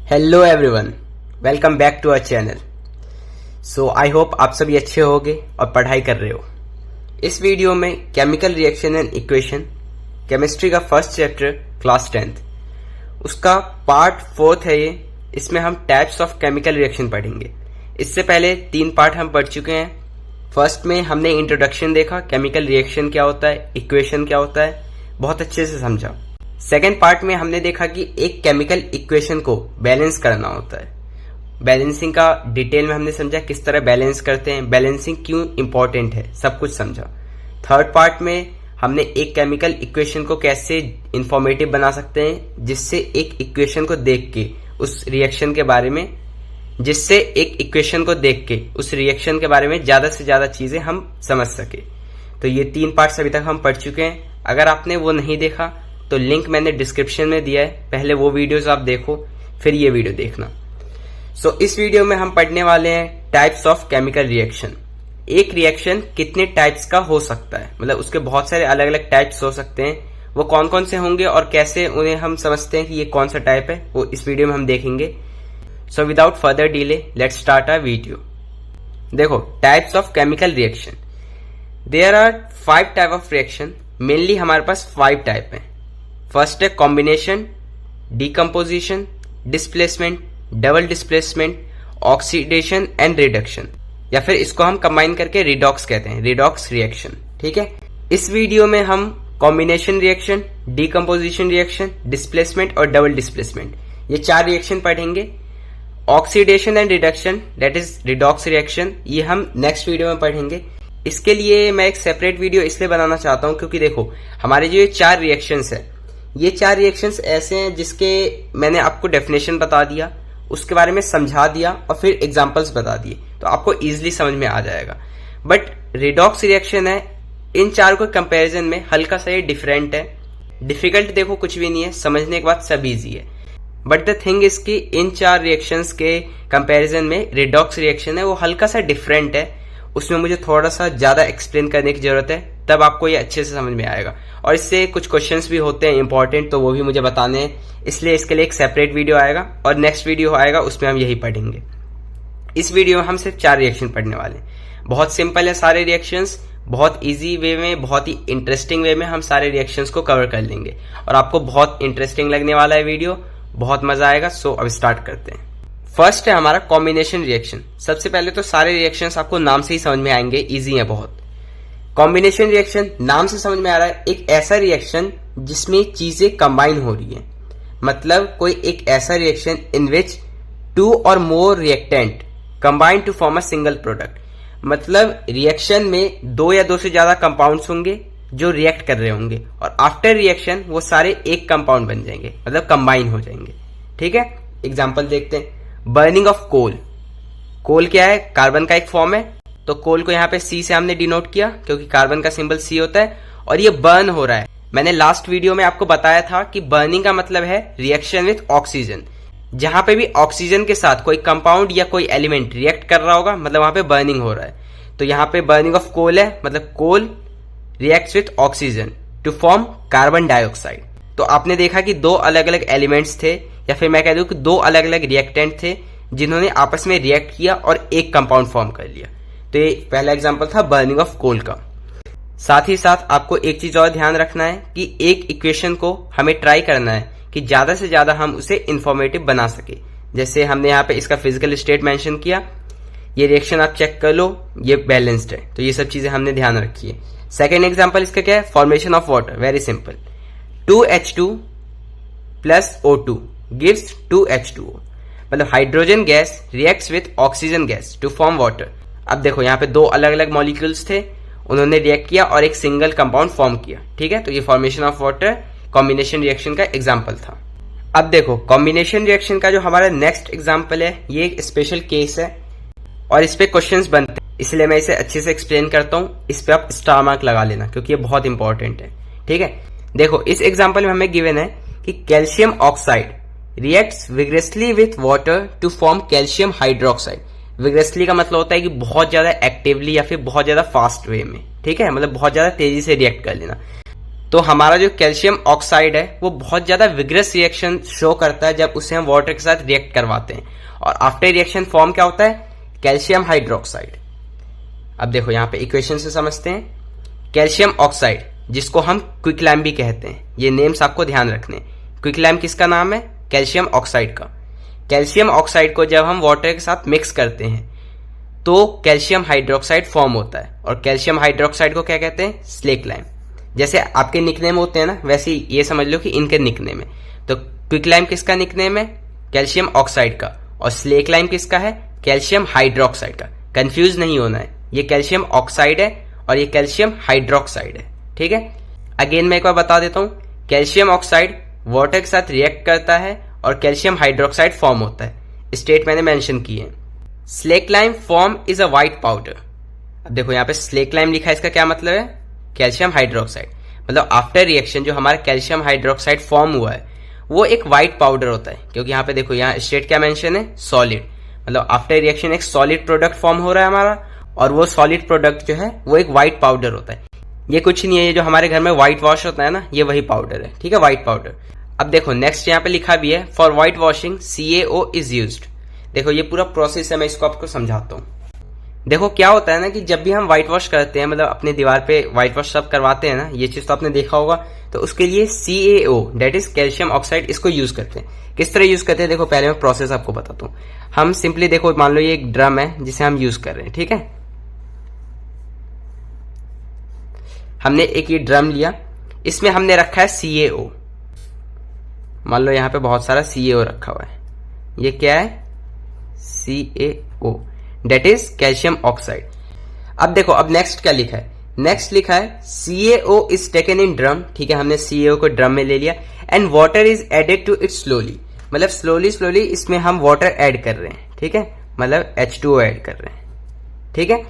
Hello everyone, welcome back to our channel. So I hope आप सभी अच्छे होंगे और पढ़ाई कर रहे हो। इस वीडियो में chemical reaction and equation chemistry का फर्स्ट चैप्टर क्लास 10th उसका पार्ट 4th है ये। इसमें हम टाइप्स ऑफ केमिकल रिएक्शन पढ़ेंगे। इससे पहले 3 पार्ट हम पढ़ चुके हैं। फर्स्ट में हमने इंट्रोडक्शन देखा, केमिकल रिएक्शन क्या होता है, इक्वेशन क्या होता है, बहुत अच्छे से समझा। सेकेंड पार्ट में हमने देखा कि एक केमिकल इक्वेशन को बैलेंस करना होता है। बैलेंसिंग का डिटेल में हमने समझा किस तरह बैलेंस करते हैं, बैलेंसिंग क्यों इंपॉर्टेंट है, सब कुछ समझा। थर्ड पार्ट में हमने एक केमिकल इक्वेशन को कैसे इंफॉर्मेटिव बना सकते हैं, जिससे एक इक्वेशन को देख के उस रिएक्शन के बारे में ज्यादा से ज्यादा चीजें हम समझ सके। तो ये 3 पार्ट्स अभी तक हम पढ़ चुके हैं। अगर आपने वो नहीं देखा तो लिंक मैंने डिस्क्रिप्शन में दिया है, पहले वो वीडियोस आप देखो फिर ये वीडियो देखना। इस वीडियो में हम पढ़ने वाले हैं टाइप्स ऑफ केमिकल रिएक्शन। एक रिएक्शन कितने टाइप्स का हो सकता है, मतलब उसके बहुत सारे अलग अलग टाइप्स हो सकते हैं। वो कौन कौन से होंगे और कैसे उन्हें हम समझते हैं कि ये कौन सा टाइप है, वो इस वीडियो में हम देखेंगे। So without further delay let's start our video. देखो, types of chemical reaction, there are 5 type of reaction. Mainly हमारे पास 5 टाइप है। फर्स्ट है combination, decomposition, displacement, double displacement, oxidation and reduction, या फिर इसको हम कंबाइन करके रिडॉक्स कहते हैं, रिडॉक्स रिएक्शन। ठीक है, इस वीडियो में हम combination reaction, decomposition reaction, displacement और डबल डिस्प्लेसमेंट, ये 4 रिएक्शन पढ़ेंगे। Oxidation and reduction, that is redox reaction, ये हम नेक्स्ट वीडियो में पढ़ेंगे। इसके लिए मैं एक सेपरेट वीडियो इसलिए बनाना चाहता हूं क्योंकि देखो, हमारे जो ये 4 रिएक्शंस है, ये 4 रिएक्शंस ऐसे हैं जिसके मैंने आपको डेफिनेशन बता दिया, उसके बारे में समझा दिया और फिर एग्जांपल्स बता दिए, तो आपको इजीली समझ में आ जाएगा। बट रिडॉक्स रिएक्शन है, इन 4 को कंपैरिजन में हल्का सा ये डिफरेंट है। डिफिकल्ट देखो कुछ भी नहीं है, समझने के बाद सब इजी है। बट द थिंग इज कि इन 4 रिएक्शंस के कंपैरिजन में रिडॉक्स रिएक्शन है वो हल्का सा डिफरेंट है, उसमें मुझे थोड़ा सा ज्यादा एक्सप्लेन करने की जरूरत है, तब आपको ये अच्छे से समझ में आएगा। और इससे कुछ क्वेश्चंस भी होते हैं इंपॉर्टेंट, तो वो भी मुझे बताने हैं, इसलिए इसके लिए एक सेपरेट वीडियो आएगा और नेक्स्ट वीडियो आएगा, उसमें हम यही पढ़ेंगे। इस वीडियो में हम सिर्फ 4 रिएक्शन पढ़ने वाले हैं। बहुत सिंपल है सारे रिएक्शंस, बहुत इजी वे में, बहुत ही इंटरेस्टिंग वे में हम सारे रिएक्शंस को कवर कर लेंगे और आपको बहुत इंटरेस्टिंग लगने वाला है वीडियो, बहुत मजा आएगा। सो अब स्टार्ट करते हैं। फर्स्ट है हमारा कॉम्बिनेशन रिएक्शन। सबसे पहले तो सारे रिएक्शंस आपको नाम से ही समझ में आएंगे, इजी है बहुत। कॉम्बिनेशन रिएक्शन, नाम से समझ में आ रहा है, एक ऐसा रिएक्शन जिसमें चीजें कंबाइन हो रही है। मतलब कोई एक ऐसा reaction in which 2 or more reactant combine to form a single product. मतलब रिएक्शन में 2 या 2 से ज्यादा कंपाउंड्स होंगे जो रिएक्ट कर रहे होंगे और आफ्टर रिएक्शन वो सारे एक कंपाउंड बन जाएंगे, मतलब कंबाइन हो जाएंगे। ठीक है, एग्जांपल देखते हैं। Burning of coal. कोल क्या है? कार्बन का एक फॉर्म है, तो कोल को यहाँ पे C से हमने डिनोट किया क्योंकि कार्बन का सिंबल C होता है और ये बर्न हो रहा है। मैंने लास्ट वीडियो में आपको बताया था कि बर्निंग का मतलब है रिएक्शन विथ ऑक्सीजन। जहां पे भी ऑक्सीजन के साथ कोई कंपाउंड या कोई एलिमेंट रिएक्ट कर रहा होगा, मतलब वहां पे बर्निंग हो रहा है। तो यहाँ पे बर्निंग ऑफ कोल है, मतलब coal reacts with oxygen to form carbon dioxide. तो आपने देखा कि 2 अलग अलग एलिमेंट्स थे, या फिर मैं कह दूं कि 2 अलग अलग रिएक्टेंट थे जिन्होंने आपस में रिएक्ट किया और एक कंपाउंड फॉर्म कर लिया। तो ये पहला एग्जांपल था बर्निंग ऑफ कोल का। साथ ही साथ आपको एक चीज और ध्यान रखना है कि एक इक्वेशन को हमें ट्राई करना है कि ज्यादा से ज्यादा हम उसे इंफॉर्मेटिव बना सके। जैसे हमने यहाँ पे इसका फिजिकल स्टेट मेंशन किया, ये रिएक्शन आप चेक कर लो, ये बैलेंस्ड है, तो ये सब चीजें हमने ध्यान रखी है। सेकेंड एग्जाम्पल इसका क्या है? Formation of water. Very simple, 2H2 plus O2 gives 2H2O। मतलब hydrogen gas reacts with oxygen gas to form water. अब देखो, यहाँ पे 2 अलग अलग मॉलिक्यूल्स थे, उन्होंने रिएक्ट किया और एक सिंगल कंपाउंड फॉर्म किया। ठीक है, तो ये formation of water combination reaction का एग्जाम्पल था। अब देखो, कॉम्बिनेशन रिएक्शन का जो हमारा नेक्स्ट एग्जाम्पल है, ये एक स्पेशल केस है और इस पे क्वेश्चंस बनते हैं, इसलिए मैं इसे अच्छे से एक्सप्लेन करता हूँ। इस पे आप स्टार मार्क लगा लेना क्योंकि ये बहुत इंपॉर्टेंट है। ठीक है, देखो इस एग्जाम्पल में हमें गिवन है कि calcium oxide reacts vigorously with water to form calcium hydroxide. Vigorously का मतलब होता है कि बहुत ज्यादा एक्टिवली या फिर बहुत ज्यादा फास्ट वे में। ठीक है, मतलब बहुत ज्यादा तेजी से रिएक्ट कर लेना। तो हमारा जो कैल्शियम ऑक्साइड है वो बहुत ज्यादा विग्रस रिएक्शन शो करता है जब उसे हम वाटर के साथ रिएक्ट करवाते हैं, और आफ्टर रिएक्शन फॉर्म क्या होता है, कैल्शियम हाइड्रोक्साइड। अब देखो यहां पे इक्वेशन से समझते हैं। कैल्शियम ऑक्साइड जिसको हम क्विकलैम भी कहते हैं, ये नेम्स आपको ध्यान रखने। क्विकलैम किसका नाम है, कैल्शियम ऑक्साइड का। कैल्शियम ऑक्साइड को जब हम वाटर के साथ मिक्स करते हैं तो कैल्शियम हाइड्रोक्साइड फॉर्म होता है, और कैल्शियम हाइड्रोक्साइड को क्या कहते हैं, स्लेक लाइम। जैसे आपके निकनेम होते हैं ना, वैसे ये समझ लो कि इनके निकनेम है। तो क्विकलैम किसका निकनेम है, कैल्शियम ऑक्साइड का, और स्लेक लाइम किसका है, कैल्शियम हाइड्रोक्साइड का। कंफ्यूज नहीं होना है, ये कैल्शियम ऑक्साइड है और ये कैल्शियम हाइड्रोक्साइड है, ठीक है। अगेन मैं एक बार बता देता हूं, कैल्शियम ऑक्साइड वाटर के साथ रिएक्ट करता है और कैल्शियम हाइड्रोक्साइड फॉर्म होता है। स्टेट मैंने मेंशन किए हैं। Slack lime form is a white powder. अब देखो यहाँ पे स्लेक लाइम लिखा है, इसका क्या मतलब है, कैल्शियम हाइड्रोक्साइड। मतलब आफ्टर रिएक्शन जो हमारा कैल्शियम हाइड्रोक्साइड फॉर्म हुआ है वो एक व्हाइट पाउडर होता है, क्योंकि यहाँ पे देखो यहाँ स्टेट क्या मेंशन है, सॉलिड। मतलब आफ्टर रिएक्शन एक सॉलिड प्रोडक्ट फॉर्म हो रहा है हमारा, और वो सॉलिड प्रोडक्ट जो है वो एक व्हाइट पाउडर होता है। ये कुछ नहीं है, ये जो हमारे घर में व्हाइट वॉश होता है ना, ये वही पाउडर है, ठीक है, व्हाइट पाउडर। अब देखो नेक्स्ट यहाँ पे लिखा भी है, for white washing CaO is used. देखो ये पूरा प्रोसेस है, मैं इसको आपको समझाता हूँ। देखो क्या होता है ना कि जब भी हम व्हाइट वॉश करते हैं, मतलब अपने दीवार पे व्हाइट वॉश सब करवाते हैं ना, ये चीज तो आपने देखा होगा, तो उसके लिए CaO that is calcium oxide इसको यूज करते हैं। किस तरह यूज करते हैं, देखो पहले मैं प्रोसेस आपको बताता हूँ। हम सिंपली देखो, मान लो ये एक ड्रम है जिसे हम यूज कर रहे हैं, ठीक है। हमने एक ये ड्रम लिया, इसमें हमने रखा है CaO। मान लो यहाँ पे बहुत सारा CaO रखा हुआ है, ये क्या है, CaO that is calcium oxide. अब देखो अब नेक्स्ट क्या लिखा है, नेक्स्ट लिखा है CaO is taken in drum, ठीक है, हमने CaO को ड्रम में ले लिया, and water is added to it slowly. मतलब स्लोली स्लोली इसमें हम वाटर ऐड कर रहे हैं, ठीक है, मतलब H2O ऐड कर रहे हैं, ठीक है,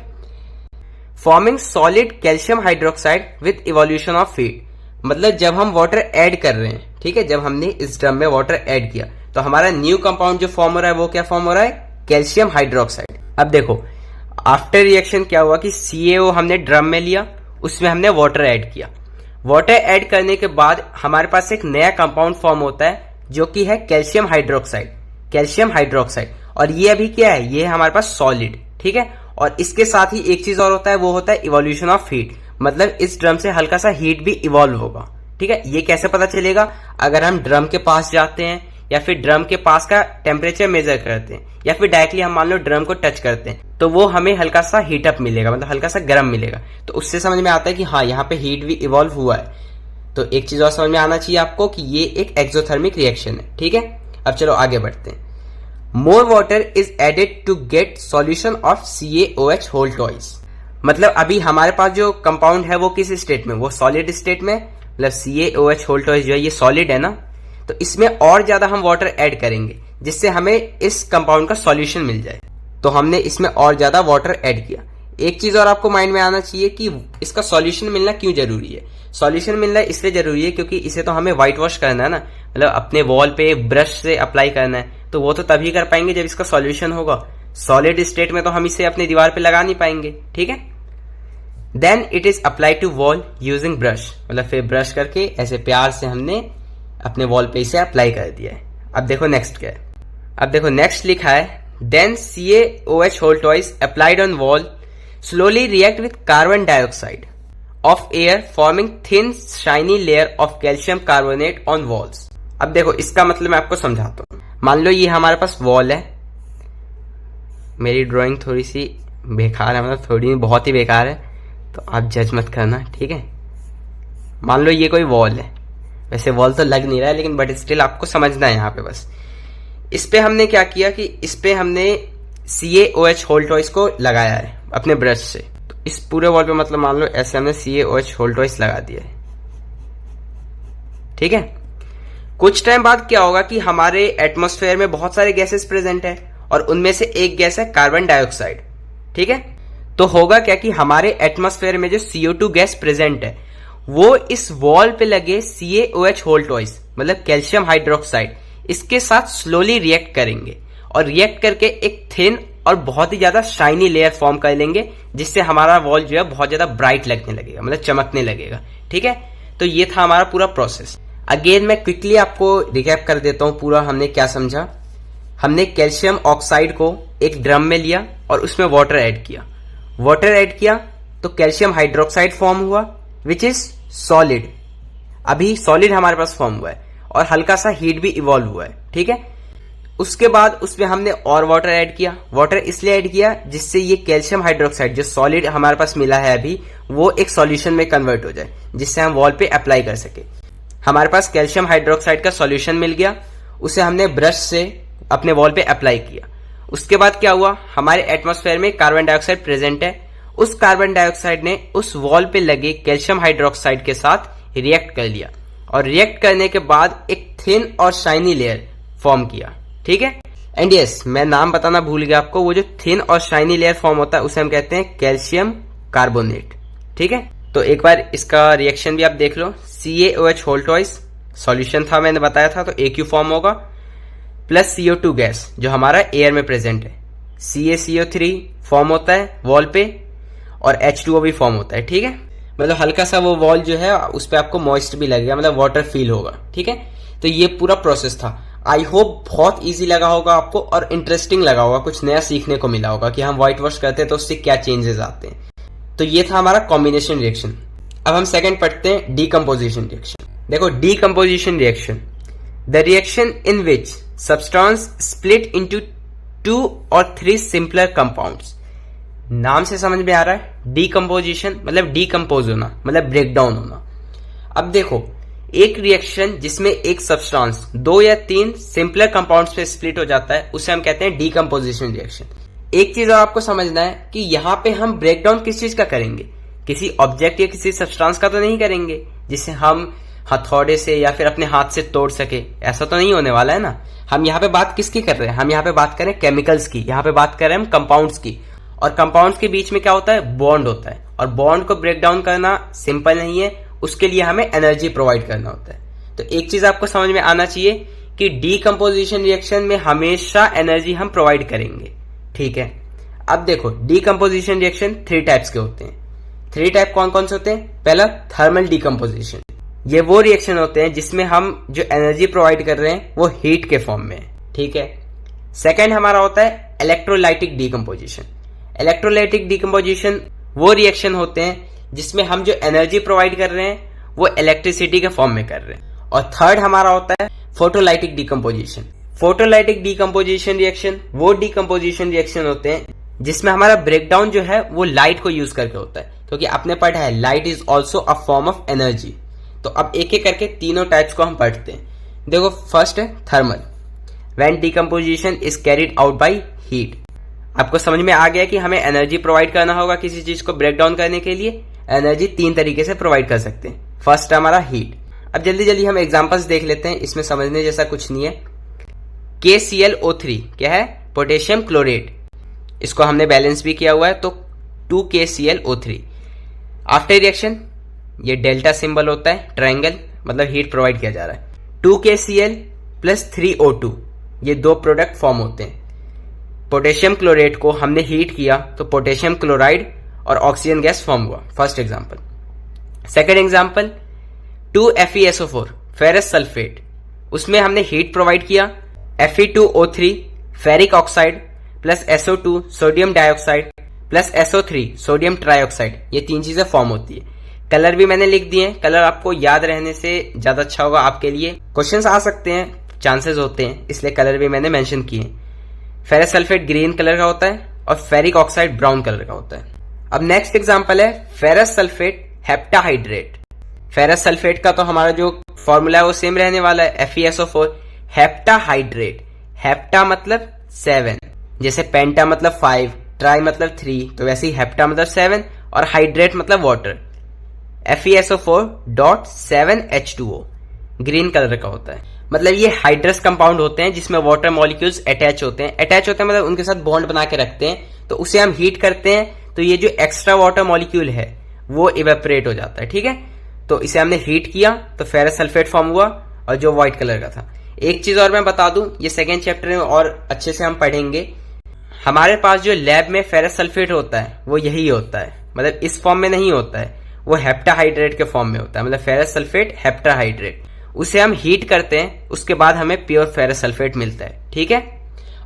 forming solid calcium hydroxide with evolution of feed. मतलब जब हम वाटर ऐड कर रहे हैं, ठीक है, जब हमने इस ड्रम में वाटर ऐड किया तो हमारा न्यू कंपाउंड जो फॉर्म हो रहा है वो क्या फॉर्म हो रहा है, कैल्शियम हाइड्रोक्साइड। अब देखो आफ्टर रिएक्शन क्या हुआ कि CaO हमने ड्रम में लिया, उसमें हमने वाटर ऐड किया। वाटर ऐड करने के बाद हमारे पास एक नया कंपाउंड फॉर्म होता है जो कि है कैल्शियम हाइड्रोक्साइड, कैल्शियम हाइड्रोक्साइड। और ये अभी क्या है, ये है हमारे पास सॉलिड, ठीक है। और इसके साथ ही एक चीज और होता है, वो होता है इवोल्यूशन ऑफ हीट। मतलब इस ड्रम से हल्का सा हीट भी इवॉल्व होगा, ठीक है। ये कैसे पता चलेगा, अगर हम ड्रम के पास जाते हैं या फिर ड्रम के पास का टेम्परेचर मेजर करते हैं, या फिर डायरेक्टली हम मान लो ड्रम को टच करते हैं, तो वो हमें हल्का सा हीट अप मिलेगा, मतलब हल्का सा गर्म मिलेगा। तो उससे समझ में आता है कि हाँ यहाँ पे हीट भी इवॉल्व हुआ है। तो एक चीज और समझ में आना चाहिए आपको कि ये एक एक्सोथर्मिक रिएक्शन है, ठीक है। अब चलो आगे बढ़ते हैं। More water is added to get solution of CaOH whole twice. मतलब अभी हमारे पास जो कंपाउंड है वो किस स्टेट में, वो सॉलिड स्टेट में, मतलब CaOH होल टॉइस जो है ये सॉलिड है ना, तो इसमें और ज्यादा हम वाटर ऐड करेंगे जिससे हमें इस कंपाउंड का सॉल्यूशन मिल जाए। तो हमने इसमें और ज्यादा वाटर ऐड किया। एक चीज और आपको माइंड में आना चाहिए कि इसका सॉल्यूशन मिलना क्यों जरूरी है। सॉल्यूशन मिलना इसलिए जरूरी है क्योंकि इसे तो हमें व्हाइट वॉश करना है ना, मतलब अपने वॉल पे ब्रश से अप्लाई करना है, तो वो तो तभी कर पाएंगे जब इसका सॉल्यूशन होगा। सॉलिड स्टेट में तो हम इसे अपनी दीवार पे लगा नहीं पाएंगे, ठीक है। Then it is apply to wall using brush, मतलब फिर ब्रश करके ऐसे प्यार से हमने अपने वॉल पे इसे अप्लाई कर दिया है। अब देखो नेक्स्ट क्या है, अब देखो नेक्स्ट लिखा है then CaOH whole twice applied on wall slowly react with carbon dioxide of air forming thin shiny layer of calcium carbonate on walls। अब देखो इसका मतलब मैं आपको समझाता हूँ। मान लो ये हमारे पास वॉल है, मेरी ड्राइंग थोड़ी सी बेकार है, मतलब थोड़ी बहुत ही बेकार है, तो आप जज मत करना, ठीक है। मान लो ये कोई वॉल है, वैसे वॉल तो लग नहीं रहा है लेकिन बट स्टिल आपको समझना है यहाँ पे बस। इस पे हमने क्या किया कि इस पे हमने CaOH होल टॉइस को लगाया है अपने ब्रश से। तो इस पूरे वॉल पे मतलब मान लो ऐसे हमने CaOH होल टॉइस लगा दिया है, ठीक है। कुछ टाइम बाद क्या होगा कि हमारे एटमॉस्फेयर में बहुत सारे गैसेस प्रेजेंट है और उनमें से एक गैस है कार्बन डाइऑक्साइड, ठीक है। तो होगा क्या कि हमारे एटमॉस्फेयर में जो CO2 गैस प्रेजेंट है वो इस वॉल पे लगे CaOH होल टॉइस मतलब कैल्शियम हाइड्रोक्साइड इसके साथ स्लोली रिएक्ट करेंगे और रिएक्ट करके एक थिन और बहुत ही ज्यादा शाइनी लेयर फॉर्म कर लेंगे, जिससे हमारा वॉल जो है बहुत ज्यादा ब्राइट लगने लगेगा, मतलब चमकने लगेगा, ठीक है। तो ये था हमारा पूरा प्रोसेस। अगेन मैं क्विकली आपको रिकैप कर देता हूं पूरा हमने क्या समझा। हमने कैल्शियम ऑक्साइड को एक ड्रम में लिया और उसमें वाटर ऐड किया। वाटर ऐड किया तो कैल्शियम हाइड्रोक्साइड फॉर्म हुआ विच इज सॉलिड। अभी सॉलिड हमारे पास फॉर्म हुआ है और हल्का सा हीट भी इवॉल्व हुआ है, ठीक है। उसके बाद उसमें हमने और वाटर ऐड किया। वाटर इसलिए ऐड किया जिससे ये कैल्शियम हाइड्रोक्साइड जो सॉलिड हमारे पास मिला है अभी, वो एक सॉल्यूशन में कन्वर्ट हो जाए जिससे हम वॉल पे अप्लाई कर सके। हमारे पास कैल्शियम हाइड्रोक्साइड का सॉल्यूशन मिल गया, उसे हमने ब्रश से अपने वॉल पे अप्लाई किया। उसके बाद क्या हुआ, हमारे एटमॉस्फेयर में कार्बन डाइऑक्साइड प्रेजेंट है। उस कार्बन डाइऑक्साइड ने उस वॉल पे लगे कैल्शियम हाइड्रोक्साइड के साथ रिएक्ट कर लिया और रिएक्ट करने के बाद एक थिन और शाइनी लेयर फॉर्म किया, ठीक है। एंड यस, मैं नाम बताना भूल गया आपको, वो जो थिन और शाइनी लेयर फॉर्म होता है उसे हम कहते हैं कैल्शियम कार्बोनेट, ठीक है। तो एक बार इसका रिएक्शन भी आप देख लो। CaOH होल ट्वाइस सॉल्यूशन था, मैंने बताया था, तो AQ फॉर्म होगा प्लस CO2 गैस जो हमारा एयर में प्रेजेंट है। CaCO3 फॉर्म होता है वॉल पे और H2O भी फॉर्म होता है, ठीक है। मतलब हल्का सा वो वॉल जो है उस पर आपको मॉइस्ट भी लगेगा, मतलब वाटर फील होगा, ठीक है। तो ये पूरा प्रोसेस था। आई होप बहुत इजी लगा होगा आपको और इंटरेस्टिंग लगा होगा, कुछ नया सीखने को मिला होगा कि हम व्हाइट वॉश करते हैं तो उससे क्या चेंजेस आते हैं। तो ये था हमारा कॉम्बिनेशन रिएक्शन। अब हम सेकंड पढ़ते हैं डीकम्पोजिशन रिएक्शन। देखो decomposition reaction, the reaction in which substance split into 2 और 3 सिंपलर कंपाउंड्स। नाम से समझ में आ रहा है, डीकम्पोजिशन मतलब डीकम्पोज होना, मतलब ब्रेक डाउन होना। अब देखो एक रिएक्शन जिसमें एक सब्सटेंस 2 या 3 सिंपलर कंपाउंड्स पे स्प्लिट हो जाता है उसे हम कहते हैं डीकम्पोजिशन रिएक्शन। एक चीज और आपको समझना है कि यहाँ पे हम ब्रेक डाउन किस चीज का करेंगे, किसी ऑब्जेक्ट या किसी सब्सटेंस का तो नहीं करेंगे जिसे हम हथौड़े से या फिर अपने हाथ से तोड़ सके, ऐसा तो नहीं होने वाला है ना। हम यहाँ पे बात किसकी कर रहे हैं, हम यहाँ पे बात करें केमिकल्स की, यहाँ पे बात कर रहे हैं हम कंपाउंड्स की। और कंपाउंड्स के बीच में क्या होता है, बॉन्ड होता है, और बॉन्ड को ब्रेक डाउन करना सिंपल नहीं है, उसके लिए हमें एनर्जी प्रोवाइड करना होता है। तो एक चीज आपको समझ में आना चाहिए कि डीकम्पोजिशन रिएक्शन में हमेशा एनर्जी हम प्रोवाइड करेंगे, ठीक है। अब देखो डीकम्पोजिशन रिएक्शन 3 टाइप्स के होते हैं। 3 टाइप कौन कौन से होते हैं। पहला थर्मल डीकम्पोजिशन, ये वो रिएक्शन होते हैं जिसमें हम जो एनर्जी प्रोवाइड कर रहे हैं वो हीट के फॉर्म में है, ठीक है। सेकेंड हमारा होता है इलेक्ट्रोलाइटिक डीकम्पोजिशन। इलेक्ट्रोलाइटिक डीकम्पोजिशन वो रिएक्शन होते हैं जिसमें हम जो एनर्जी प्रोवाइड कर रहे हैं वो इलेक्ट्रिसिटी के फॉर्म में कर रहे हैं। और थर्ड हमारा होता है photolytic decomposition. Photolytic decomposition reaction वो डीकम्पोजिशन रिएक्शन होते हैं जिसमें हमारा ब्रेकडाउन जो है वो लाइट को यूज करके होता है, क्योंकि आपने पढ़ा है light is also a form of energy. तो अब एक एक करके तीनों टाइप्स को हम पढ़ते हैं। देखो फर्स्ट है thermal, when decomposition is carried out by heat. आपको समझ में आ गया कि हमें एनर्जी प्रोवाइड करना होगा किसी चीज को ब्रेक डाउन करने के लिए। एनर्जी 3 तरीके से प्रोवाइड कर सकते हैं। फर्स्ट है हमारा हीट। अब जल्दी जल्दी हम एग्जांपल्स देख लेते हैं, इसमें समझने जैसा कुछ नहीं है। KClO3 क्या है, पोटेशियम क्लोरेट, इसको हमने बैलेंस भी किया हुआ है, तो 2KClO3। आफ्टर रिएक्शन ये डेल्टा सिंबल होता है, ट्रायंगल, मतलब हीट प्रोवाइड किया जा रहा है। 2KCl प्लस 3O2 ये 2 प्रोडक्ट फॉर्म होते हैं। पोटेशियम क्लोरेट को हमने हीट किया तो पोटेशियम क्लोराइड और ऑक्सीजन गैस फॉर्म हुआ, first example. Second example 2FeSO4 ferrous sulphate, उसमें हमने हीट प्रोवाइड किया, Fe2O3 ferric oxide plus SO2 sodium dioxide plus SO3 sodium trioxide, ये 3 चीजें फॉर्म होती है। कलर भी मैंने लिख दिए, कलर आपको याद रहने से ज्यादा अच्छा होगा आपके लिए। क्वेश्चंस आ सकते हैं, चांसेस होते हैं, इसलिए कलर भी मैंने मेंशन किए। फेरस सल्फेट ग्रीन कलर का होता है और फेरिक ऑक्साइड ब्राउन कलर का होता है। अब नेक्स्ट एग्जांपल है ferrous sulphate heptahydrate. Ferrous sulphate का तो हमारा जो फॉर्मूला है वो सेम रहने वाला है, FeSO4। हेप्टाहाइड्रेट, हेप्टा मतलब 7, जैसे पेंटा मतलब 5, ट्राई मतलब 3, तो वैसे ही हेप्टा मतलब 7 और हाइड्रेट मतलब वाटर। FeSO4.7H2O ग्रीन कलर का होता है। मतलब ये हाइड्रस कंपाउंड होते हैं जिसमें वाटर मॉलिक्यूल्स अटैच होते हैं। अटैच होते हैं मतलब उनके साथ बॉन्ड बना के रखते हैं, तो उसे हम हीट करते हैं तो ये जो एक्स्ट्रा वाटर मॉलिक्यूल है वो इवेपोरेट हो जाता है, ठीक है। तो इसे हमने हीट किया तो फेरस सल्फेट फॉर्म हुआ और जो व्हाइट कलर का था। एक चीज और मैं बता दूं, ये सेकेंड चैप्टर में और अच्छे से हम पढ़ेंगे। हमारे पास जो लैब में फेरस सल्फेट होता है वो यही होता है, मतलब इस फॉर्म में नहीं होता है, वो हेप्टाहाइड्रेट के फॉर्म में होता है, मतलब फेरस सल्फेट हेप्टाहाइड्रेट। उसे हम हीट करते हैं, उसके बाद हमें प्योर फेरस सल्फेट मिलता है, ठीक है।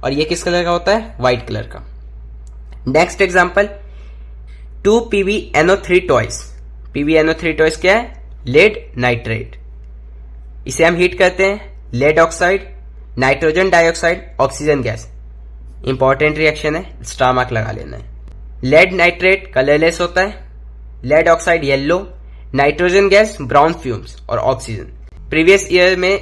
और ये किस कलर का होता है? व्हाइट कलर का। Next example 2PbNO3 twice. PbNO3 twice क्या है? Lead nitrate. इसे हम हीट करते हैं, lead oxide, nitrogen dioxide, oxygen gas. Important reaction है, स्टार मार्क लगा लेना है। लेड नाइट्रेट कलरलेस होता है, lead oxide yellow, nitrogen gas brown fumes और ऑक्सीजन। प्रीवियस ईयर में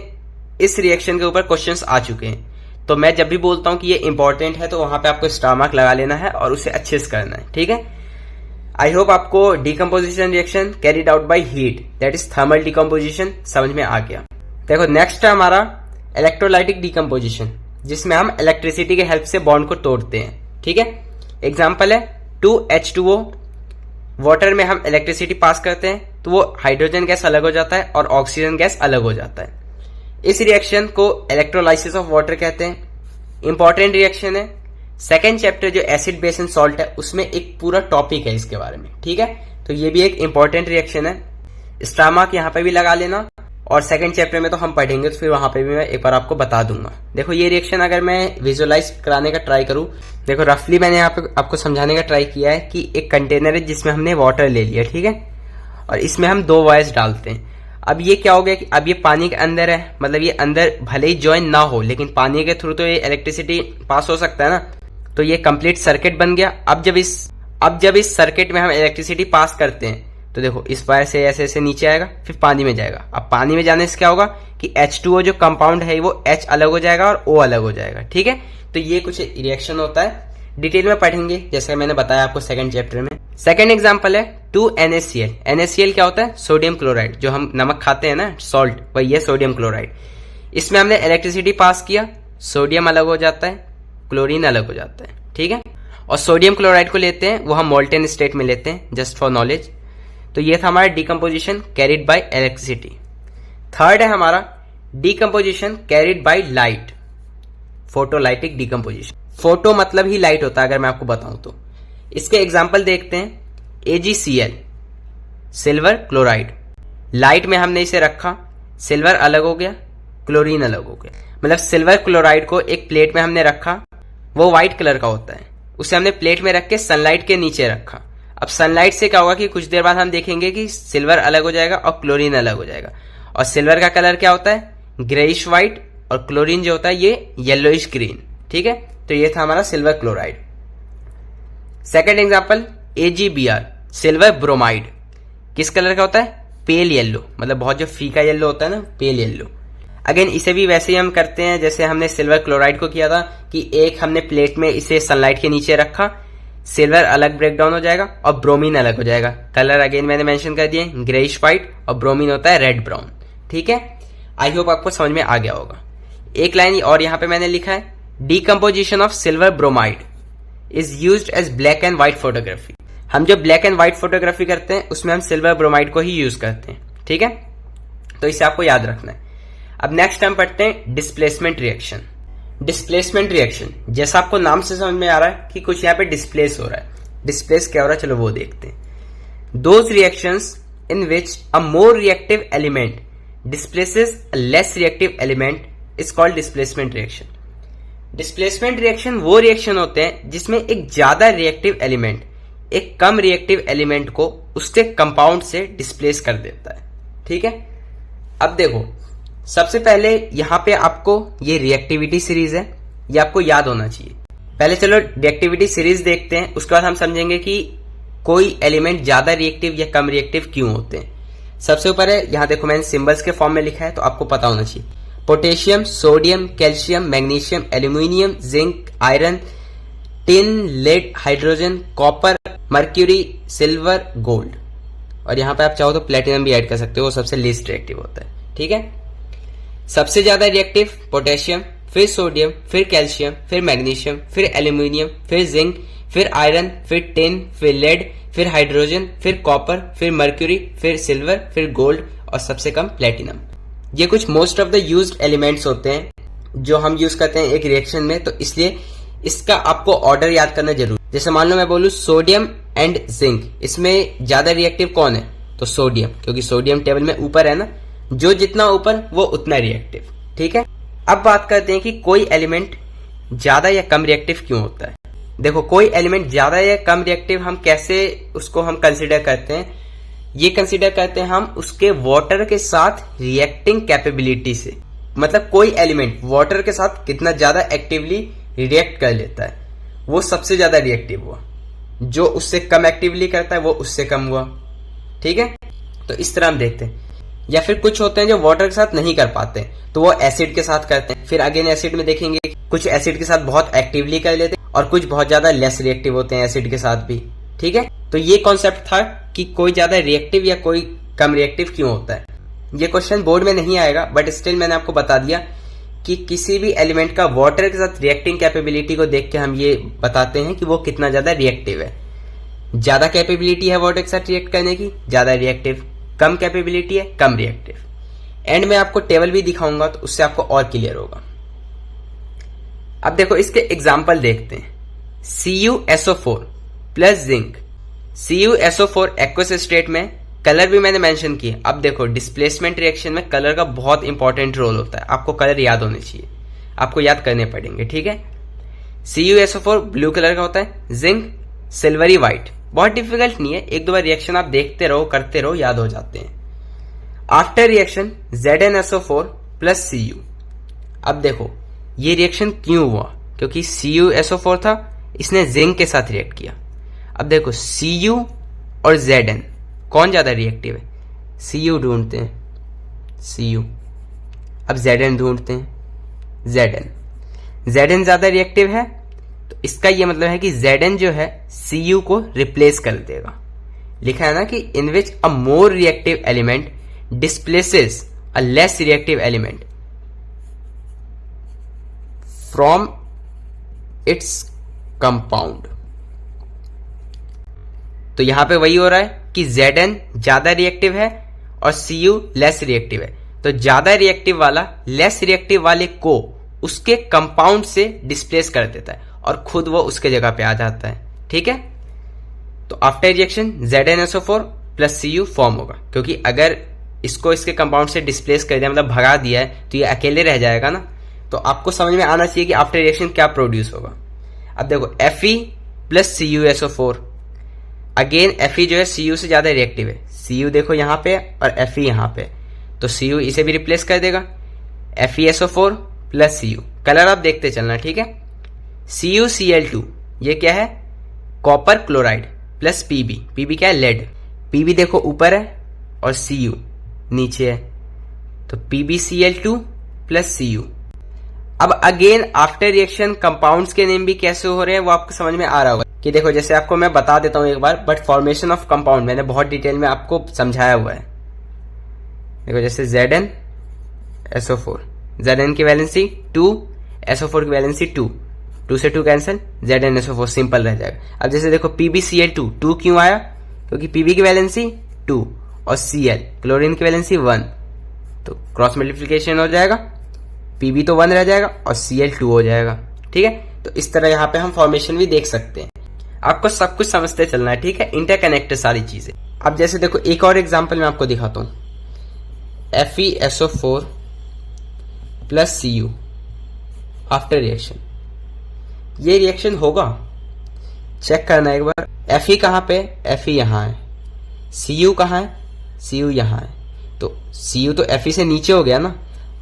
इस रिएक्शन के ऊपर क्वेश्चंस आ चुके हैं, तो मैं जब भी बोलता हूं कि ये इंपॉर्टेंट है तो वहां पे आपको स्टार मार्क लगा लेना है और उसे अच्छे से करना है, ठीक है। आई होप आपको decomposition reaction carried out by heat, that is thermal decomposition, समझ में आ गया। देखो नेक्स्ट है हमारा इलेक्ट्रोलाइटिक डिकम्पोजिशन, जिसमें हम इलेक्ट्रिसिटी के हेल्प से बॉन्ड को तोड़ते हैं, ठीक है। एग्जाम्पल है 2H2O। वाटर में हम इलेक्ट्रिसिटी पास करते हैं तो वो हाइड्रोजन गैस अलग हो जाता है और ऑक्सीजन गैस अलग हो जाता है। इस रिएक्शन को इलेक्ट्रोलाइसिस ऑफ वाटर कहते हैं। इंपॉर्टेंट रिएक्शन है। सेकेंड चैप्टर जो एसिड बेस एंड सॉल्ट है उसमें एक पूरा टॉपिक है इसके बारे में, ठीक है। तो ये भी एक इंपॉर्टेंट रिएक्शन है, स्टार मार्क यहाँ पे भी लगा लेना। और सेकंड चैप्टर में तो हम पढ़ेंगे तो फिर वहां पे भी मैं एक बार आपको बता दूंगा। देखो ये रिएक्शन अगर मैं विजुअलाइज कराने का ट्राई करूं, देखो रफली मैंने यहाँ पे आपको समझाने का ट्राई किया है कि एक कंटेनर है जिसमें हमने वाटर ले लिया, ठीक है, और इसमें हम 2 वायर्स डालते हैं। अब ये क्या हो गया कि अब ये पानी के अंदर है, मतलब ये अंदर भले ही ज्वाइन ना हो लेकिन पानी के थ्रू तो ये इलेक्ट्रिसिटी पास हो सकता है ना, तो ये कंप्लीट सर्किट बन गया। अब जब इस सर्किट में हम इलेक्ट्रिसिटी पास करते हैं तो देखो इस वायर से ऐसे ऐसे नीचे आएगा, फिर पानी में जाएगा। अब पानी में जाने से क्या होगा कि H2O जो कंपाउंड है वो H अलग हो जाएगा और O अलग हो जाएगा, ठीक है। तो ये कुछ रिएक्शन होता है, डिटेल में पढ़ेंगे जैसे मैंने बताया आपको सेकंड चैप्टर में। सेकंड एग्जांपल है 2NaCl। NaCl क्या होता है? सोडियम क्लोराइड, जो हम नमक खाते हैं ना, सॉल्ट, वही है सोडियम क्लोराइड। इसमें हमने इलेक्ट्रिसिटी पास किया, सोडियम अलग हो जाता है, क्लोरीन अलग हो जाता है, ठीक है। और सोडियम क्लोराइड को लेते हैं, वो हम मोल्टेन स्टेट में लेते हैं, जस्ट फॉर नॉलेज। तो ये था हमारा decomposition carried by electricity. Third है हमारा decomposition carried by light, photolytic decomposition. Photo मतलब ही लाइट होता है अगर मैं आपको बताऊं तो। इसके एग्जाम्पल देखते हैं। AgCl, silver chloride. लाइट में हमने इसे रखा, सिल्वर अलग हो गया, क्लोरीन अलग हो गया। मतलब सिल्वर क्लोराइड को एक प्लेट में हमने रखा, वो व्हाइट कलर का होता है, उसे हमने प्लेट में रख के सनलाइट के नीचे रखा। अब सनलाइट से क्या होगा कि कुछ देर बाद हम देखेंगे कि सिल्वर अलग हो जाएगा और क्लोरीन अलग हो जाएगा। और सिल्वर का कलर क्या होता है? ग्रेइश व्हाइट, और क्लोरीन जो होता है ये येलोइश ग्रीन, ठीक है। तो ये था हमारा silver chloride. Second example AgBr, silver bromide. किस कलर का होता है? पेल येलो, मतलब बहुत जो फीका येलो होता है ना, पेल येलो। अगेन इसे भी वैसे ही हम करते हैं जैसे हमने सिल्वर क्लोराइड को किया था कि एक हमने प्लेट में इसे सनलाइट के नीचे रखा, सिल्वर अलग ब्रेक डाउन हो जाएगा और ब्रोमीन अलग हो जाएगा। कलर अगेन मैंने मेंशन कर दिए, ग्रेइश व्हाइट, और ब्रोमीन होता है रेड ब्राउन, ठीक है। आई होप आपको समझ में आ गया होगा। एक लाइन और यहां पे मैंने लिखा है, decomposition of silver bromide is used as black and white photography. हम जो ब्लैक एंड व्हाइट फोटोग्राफी करते हैं उसमें हम सिल्वर ब्रोमाइड को ही यूज करते हैं, ठीक है। तो इसे आपको याद रखना है। अब नेक्स्ट हम पढ़ते हैं डिस्प्लेसमेंट रिएक्शन। डिस्प्लेसमेंट रिएक्शन, जैसा आपको नाम से समझ में आ रहा है कि कुछ यहाँ पे डिस्प्लेस हो रहा है। डिस्प्लेस क्या हो रहा है, चलो वो देखते हैं। Those reactions in which a more reactive element displaces a less reactive element is called displacement reaction. Displacement reaction वो रिएक्शन होते हैं जिसमें एक ज्यादा रिएक्टिव एलिमेंट एक कम रिएक्टिव एलिमेंट को उसके कंपाउंड से डिस्प्लेस कर देता है, ठीक है। अब देखो सबसे पहले यहां पे आपको ये रिएक्टिविटी सीरीज है, ये आपको याद होना चाहिए। पहले चलो रिएक्टिविटी सीरीज देखते हैं, उसके बाद हम समझेंगे कि कोई एलिमेंट ज्यादा रिएक्टिव या कम रिएक्टिव क्यों होते हैं। सबसे ऊपर है, यहां देखो मैंने सिंबल्स के फॉर्म में लिखा है तो आपको पता होना चाहिए। Potassium, sodium, calcium, magnesium, aluminium, zinc, iron, tin, lead, hydrogen, copper, mercury, silver, gold. और यहां पे आप चाहो तो प्लेटिनम भी ऐड कर सकते हो, वो सबसे लीस्ट रिएक्टिव होता है, ठीक है। सबसे ज्यादा रिएक्टिव पोटेशियम, फिर सोडियम, फिर कैल्शियम, फिर मैग्नीशियम, फिर एल्यूमिनियम, फिर जिंक, फिर आयरन, फिर टिन, फिर लेड, फिर हाइड्रोजन, फिर कॉपर, फिर मर्क्यूरी, फिर सिल्वर, फिर गोल्ड और सबसे कम प्लेटिनम। ये कुछ most of the used elements होते हैं जो हम यूज करते हैं एक रिएक्शन में, तो इसलिए इसका आपको ऑर्डर याद करना जरूरी। जैसे मान लो मैं बोलूं सोडियम एंड जिंक, इसमें ज्यादा रिएक्टिव कौन है? तो सोडियम, क्योंकि सोडियम टेबल में ऊपर है ना, जो जितना ऊपर वो उतना रिएक्टिव। ठीक है, अब बात करते हैं कि कोई एलिमेंट ज्यादा या कम रिएक्टिव क्यों होता है। देखो, कोई एलिमेंट ज्यादा या कम रिएक्टिव हम कैसे उसको हम कंसिडर करते हैं, ये कंसिडर करते हैं हम उसके वाटर के साथ रिएक्टिंग कैपेबिलिटी से। मतलब कोई एलिमेंट वाटर के साथ कितना ज्यादा एक्टिवली रिएक्ट कर लेता है, वो सबसे ज्यादा रिएक्टिव हुआ। जो उससे कम एक्टिवली करता है वो उससे कम हुआ। ठीक है, तो इस तरह हम देखते हैं। या फिर कुछ होते हैं जो वाटर के साथ नहीं कर पाते, तो वो एसिड के साथ करते हैं। फिर अगेन एसिड में देखेंगे कुछ एसिड के साथ बहुत एक्टिवली कर लेते हैं और कुछ बहुत ज्यादा लेस रिएक्टिव होते हैं एसिड के साथ भी। ठीक है, तो ये कॉन्सेप्ट था कि कोई ज्यादा रिएक्टिव या कोई कम रिएक्टिव क्यों होता है। ये क्वेश्चन बोर्ड में नहीं आएगा, बट स्टिल मैंने आपको बता दिया कि किसी भी एलिमेंट का वाटर के साथ रिएक्टिंग कैपेबिलिटी को देख के हम ये बताते हैं कि वो कितना ज्यादा रिएक्टिव है। ज्यादा कैपेबिलिटी है वाटर के साथ रिएक्ट करने की, ज्यादा रिएक्टिव। कम कैपेबिलिटी है, कम रिएक्टिव। एंड में आपको टेबल भी दिखाऊंगा तो उससे आपको और क्लियर होगा। अब देखो, इसके एग्जाम्पल देखते हैं। CuSO4 plus zinc. CuSO4 aqueous state में, कलर भी मैंने मेंशन किया। अब देखो, डिस्प्लेसमेंट रिएक्शन में कलर का बहुत इंपॉर्टेंट रोल होता है। आपको कलर याद होने चाहिए, आपको याद करने पड़ेंगे। ठीक है, CuSO4 ब्लू कलर का होता है, जिंक सिल्वरी व्हाइट। बहुत डिफिकल्ट नहीं है, एक दो बार रिएक्शन आप देखते रहो, करते रहो, याद हो जाते हैं। After reaction ZnSO4 plus Cu। अब देखो, ये रिएक्शन क्यों हुआ, क्योंकि CuSO4 था, इसने जिंक के साथ रिएक्ट किया। अब देखो, Cu और Zn कौन ज्यादा रिएक्टिव है? Cu ढूंढते हैं, Cu। अब Zn ढूंढते हैं, Zn ज्यादा रिएक्टिव है, तो इसका ये मतलब है कि Zn जो है Cu को रिप्लेस कर देगा। लिखा है ना कि in which a more reactive element displaces a less reactive element from its compound. तो यहां पे वही हो रहा है कि Zn ज्यादा रिएक्टिव है और Cu लेस रिएक्टिव है। तो ज्यादा रिएक्टिव वाला लेस रिएक्टिव वाले को उसके कंपाउंड से डिस्प्लेस कर देता है और खुद वो उसके जगह पे आ जाता है। ठीक है, तो after reaction ZnSO4 plus Cu form होगा, क्योंकि अगर इसको इसके कंपाउंड से डिस्प्लेस कर दिया, मतलब भगा दिया है, तो ये अकेले रह जाएगा ना। तो आपको समझ में आना चाहिए कि आफ्टर रिएक्शन क्या प्रोड्यूस होगा। अब देखो, Fe plus CuSO4। Again Fe जो है Cu से ज्यादा रिएक्टिव है। Cu देखो यहां पे और Fe यहां पे, तो Cu इसे भी रिप्लेस कर देगा। FeSO4 plus Cu। कलर आप देखते चलना। ठीक है, CuCl2 ये क्या है? Copper chloride plus Pb। Pb क्या है? लेड। Pb देखो ऊपर है और Cu नीचे है, तो PbCl2 प्लस Cu। अब अगेन आफ्टर रिएक्शन कंपाउंड्स के नेम भी कैसे हो रहे हैं वो आपको समझ में आ रहा होगा। कि देखो, जैसे आपको मैं बता देता हूं एक बार, बट फॉर्मेशन ऑफ कंपाउंड मैंने बहुत डिटेल में आपको समझाया हुआ है। देखो, जैसे ZnSO4, Zn की वैलेंसी 2, SO4 की वैलेंसी 2, 2 से 2 कैंसिल, ZnSO4 सिंपल रह जाएगा। अब जैसे देखो, PbCl2, 2 क्यों आया? क्योंकि Pb की वैलेंसी 2 और Cl क्लोरीन की वैलेंसी 1, तो क्रॉस मल्टीप्लिकेशन हो जाएगा, Pb तो 1 रह जाएगा और Cl 2 हो जाएगा। ठीक है, तो इस तरह यहाँ पे हम फॉर्मेशन भी देख सकते हैं। आपको सब कुछ समझते चलना है। ठीक है, इंटरकनेक्टेड सारी चीजें। अब जैसे देखो, एक और एग्जांपल मैं आपको दिखाता हूँ। FeSO4 plus Cu after reaction, ये रिएक्शन होगा, चेक करना एक बार। Fe कहाँ पे? Fe यहाँ है। Cu कहाँ है? Cu यहाँ है। तो Cu तो Fe से नीचे हो गया ना,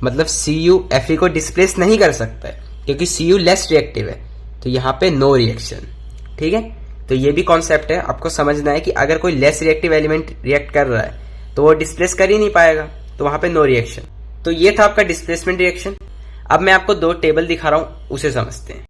मतलब Cu Fe को डिस्प्लेस नहीं कर सकता है, क्योंकि Cu लेस रिएक्टिव है, तो यहाँ पे नो रिएक्शन। ठीक है, तो ये भी कॉन्सेप्ट है, आपको समझना है कि अगर कोई लेस रिएक्टिव एलिमेंट रिएक्ट कर रहा है तो वो डिस्प्लेस कर ही नहीं पाएगा, तो वहां पे नो रिएक्शन। तो ये था आपका डिस्प्लेसमेंट रिएक्शन। अब मैं आपको 2 टेबल दिखा रहा हूं, उसे समझते हैं।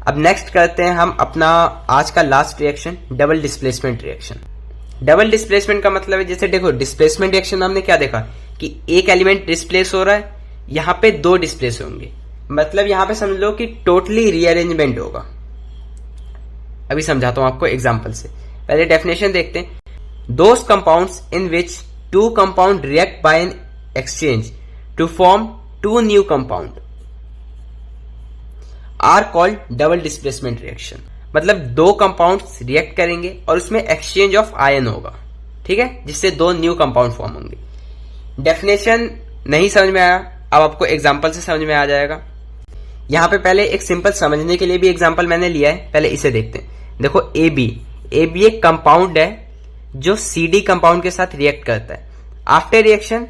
अब नेक्स्ट करते हैं हम अपना आज का last reaction, double displacement reaction. Double displacement का मतलब है, जैसे देखो, डिस्प्लेसमेंट रिएक्शन हमने क्या देखा कि एक एलिमेंट डिस्प्लेस हो रहा है, यहां पे 2 डिस्प्लेस होंगे, मतलब यहां पे समझ लो कि टोटली रीअरेंजमेंट होगा। अभी समझाता हूं आपको एग्जांपल से। पहले डेफिनेशन देखते हैं। Those compounds in which two compound react by an exchange to form two new compound are called double displacement reaction. मतलब दो कंपाउंड्स रिएक्ट करेंगे और उसमें एक्सचेंज ऑफ आयन होगा, ठीक है, जिससे दो न्यू कंपाउंड फॉर्म होंगे। डेफिनेशन नहीं समझ में आया, अब आपको एग्जांपल से समझ में आ जाएगा। यहां पे पहले एक सिंपल समझने के लिए भी एग्जांपल मैंने लिया है, पहले इसे देखते हैं। देखो AB एक कंपाउंड है जो CD कंपाउंड के साथ रिएक्ट करता है। आफ्टर रिएक्शन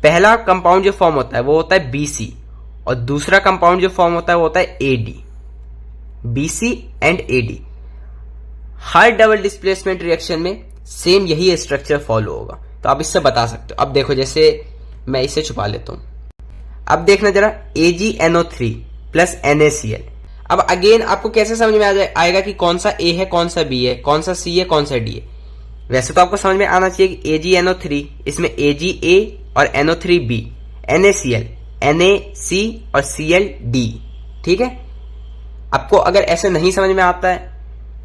पहला कंपाउंड जो फॉर्म होता है वो होता है BC और दूसरा कंपाउंड जो फॉर्म होता है वो होता है AD। BC and AD her double displacement reaction में सेम यही स्ट्रक्चर फॉलो होगा, तो आप इससे बता सकते हो। अब देखो, जैसे मैं इसे छुपा लेता हूं, अब देखना जरा AgNO3 प्लस NaCl। अब अगेन आपको कैसे समझ में आएगा कि कौन सा A है, कौन सा B है, कौन सा C है, कौन सा D है। वैसे तो आपको समझ में आना चाहिए कि AgNO3 इसमें Ag और NO3B, NaCl NaC और Cl-D, ठीक है। आपको अगर ऐसे नहीं समझ में आता है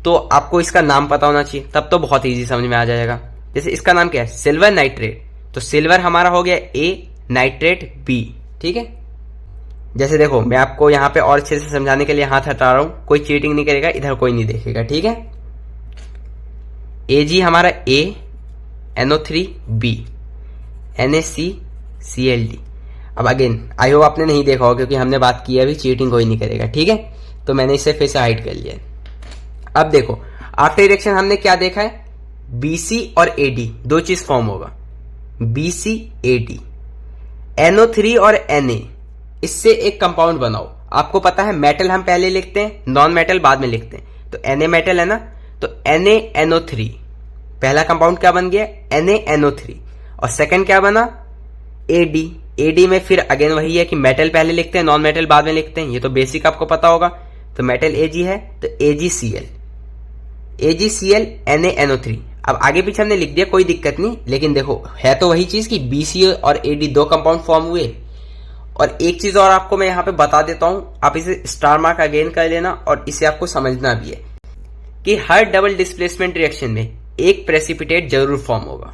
तो आपको इसका नाम पता होना चाहिए, तब तो बहुत इजी समझ में आ जाएगा। जैसे इसका नाम क्या है, सिल्वर नाइट्रेट, तो सिल्वर हमारा हो गया A, नाइट्रेट B, ठीक है। जैसे देखो, मैं आपको यहां पे और अच्छे से समझाने के लिए हाथ हटा रहा हूं, कोई चीटिंग नहीं करेगा, इधर कोई नहीं देखेगा, ठीक है। Ag हमारा A, NO3B, NaCCl-D। अब अगेन आई होप आपने नहीं देखा होगा क्योंकि हमने बात की है, अभी चीटिंग कोई नहीं करेगा, ठीक है। तो मैंने इसे फिर से हाइड कर लिया। अब देखो, आफ्टर रिएक्शन हमने क्या देखा है, BC और AD दो चीज फॉर्म होगा, BC AD। NO3 और Na इससे एक कंपाउंड बनाओ। आपको पता है मेटल हम पहले लिखते हैं, नॉन मेटल बाद में लिखते हैं। तो Na मेटल है ना, तो NaNO3 पहला कंपाउंड क्या बन गया, NaNO3, और सेकंड क्या बना, AD में फिर अगेन वही है कि मेटल पहले लिखते हैं, नॉन मेटल बाद में लिखते हैं, ये तो बेसिक आपको पता होगा। तो मेटल Ag है तो AgCl NaNO3। अब आगे पीछे हमने लिख दिया, कोई दिक्कत नहीं, लेकिन देखो है तो वही चीज कि BC और AD दो कंपाउंड फॉर्म हुए। और एक चीज और आपको मैं यहां पे बता देता हूं, आप इसे स्टार मार्क अगेन कर लेना, और इसे आपको समझना भी है कि हर डबल डिस्प्लेसमेंट रिएक्शन में एक प्रेसिपिटेट जरूर फॉर्म होगा।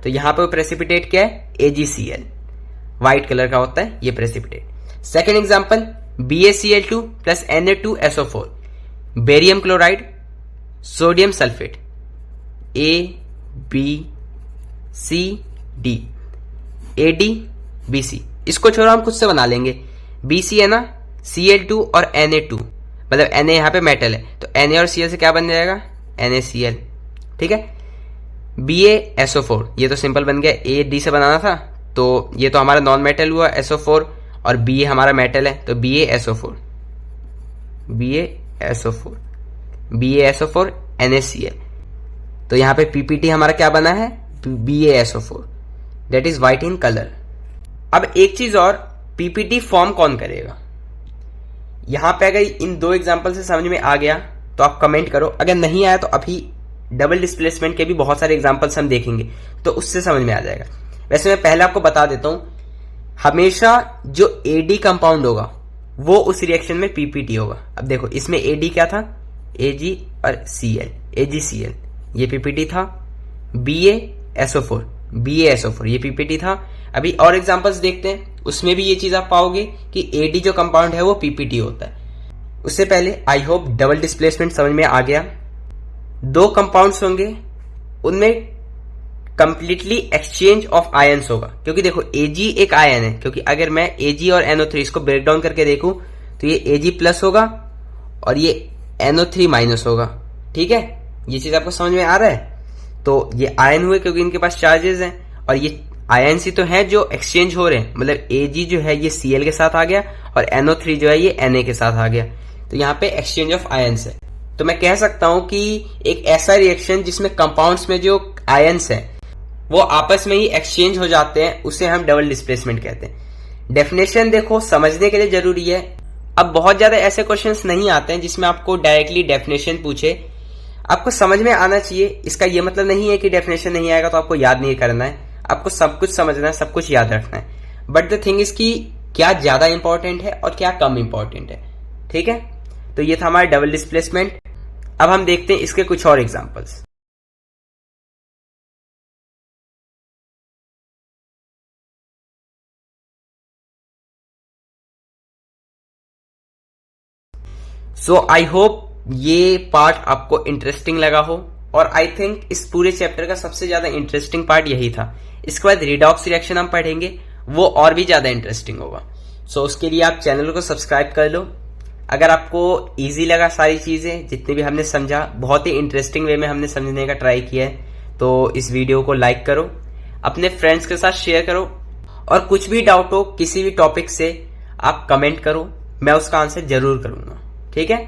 तो यहां पे वो प्रेसिपिटेट क्या है, AgCl, व्हाइट कलर का होता है ये precipitate. Second example, BaCl2 plus Na2SO4, barium chloride, sodium sulphate, AbCD, AdBC। इसको छोड़ो, हम खुद से बना लेंगे। BC है ना, Cl2 और Na2, मतलब Na यहां पे मेटल है, तो Na और Cl से क्या बन जाएगा, NaCl, ठीक है। BaSO4 ये तो सिंपल बन गया, AD से बनाना था, तो ये तो हमारा नॉन मेटल हुआ SO4, और Ba हमारा मेटल है, तो BaSO4 NaCl। तो यहां पे PPT हमारा क्या बना है, BaSO4, that is white in colour. अब एक चीज और, PPT फॉर्म कौन करेगा। यहां पे अगर इन दो एग्जांपल से समझ में आ गया तो आप कमेंट करो, अगर नहीं आया तो अभी डबल डिस्प्लेसमेंट के भी बहुत सारे एग्जांपल्स हम देखेंगे तो उससे समझ में आ जाएगा। वैसे मैं पहले आपको बता देता हूं, हमेशा जो AD कंपाउंड होगा वो उस रिएक्शन में PPT होगा। अब देखो, इसमें AD क्या था, Ag और Cl, AgCl, ये PPT था। BaSO4 ये PPT था। अभी और एग्जांपल्स देखते हैं, उसमें भी ये चीज आप पाओगे कि AD जो कंपाउंड है वो PPT होता है। उससे पहले आई होप डबल डिस्प्लेसमेंट समझ में आ गया। दो कंपाउंड्स होंगे, उनमें कंप्लीटली एक्सचेंज ऑफ आयन्स होगा, क्योंकि देखो Ag एक आयन है, क्योंकि अगर मैं Ag और NO3 इसको ब्रेक डाउन करके देखूं तो ये Ag प्लस होगा और ये NO3 माइनस होगा, ठीक है। ये चीज आपको समझ में आ रहा है। तो ये आयन हुए क्योंकि इनके पास चार्जेस हैं, और ये आयन्स ही तो हैं जो एक्सचेंज हो रहे हैं, मतलब Ag जो है ये Cl के साथ आ गया और NO3 जो है ये Na के साथ आ गया, तो यहाँ पे एक्सचेंज ऑफ आयन्स है। तो मैं कह सकता हूं कि एक ऐसा रिएक्शन जिसमें कंपाउंड्स में जो आयन्स हैं वो आपस में ही एक्सचेंज हो जाते हैं, उसे हम डबल डिस्प्लेसमेंट कहते हैं। डेफिनेशन देखो, समझने के लिए जरूरी है। अब बहुत ज्यादा ऐसे क्वेश्चंस नहीं आते हैं जिसमें आपको डायरेक्टली डेफिनेशन पूछे, आपको समझ में आना चाहिए। इसका यह मतलब नहीं है कि डेफिनेशन नहीं आएगा तो आपको याद नहीं करना है, आपको सब कुछ समझना है, सब कुछ याद रखना है। बट द थिंग इज कि क्या ज्यादा इंपॉर्टेंट है और क्या कम इंपॉर्टेंट है। ठीक है, तो ये था हमारा डबल डिस्प्लेसमेंट। अब हम देखते हैं इसके कुछ और एग्जांपल्स। सो आई होप ये पार्ट आपको इंटरेस्टिंग लगा हो, और आई थिंक इस पूरे चैप्टर का सबसे ज्यादा इंटरेस्टिंग पार्ट यही था। इसके बाद रिडॉक्स रिएक्शन हम पढ़ेंगे, वो और भी ज्यादा इंटरेस्टिंग होगा। सो उसके लिए आप चैनल को सब्सक्राइब कर लो। अगर आपको इजी लगा सारी चीजें जितनी भी हमने समझा, बहुत ही इंटरेस्टिंग वे में हमने समझने का ट्राई किया है, तो इस वीडियो को लाइक करो, अपने फ्रेंड्स के साथ शेयर करो, और कुछ भी डाउट हो किसी भी टॉपिक से आप कमेंट करो, मैं उसका आंसर जरूर करूंगा। ठीक है,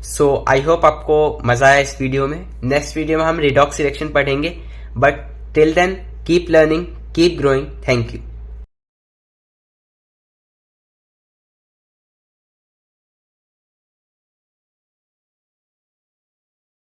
सो आई होप आपको मजा आया इस वीडियो में। नेक्स्ट वीडियो में हम रिडॉक्स रिएक्शन पढ़ेंगे, but till then keep learning, keep growing. Thank you.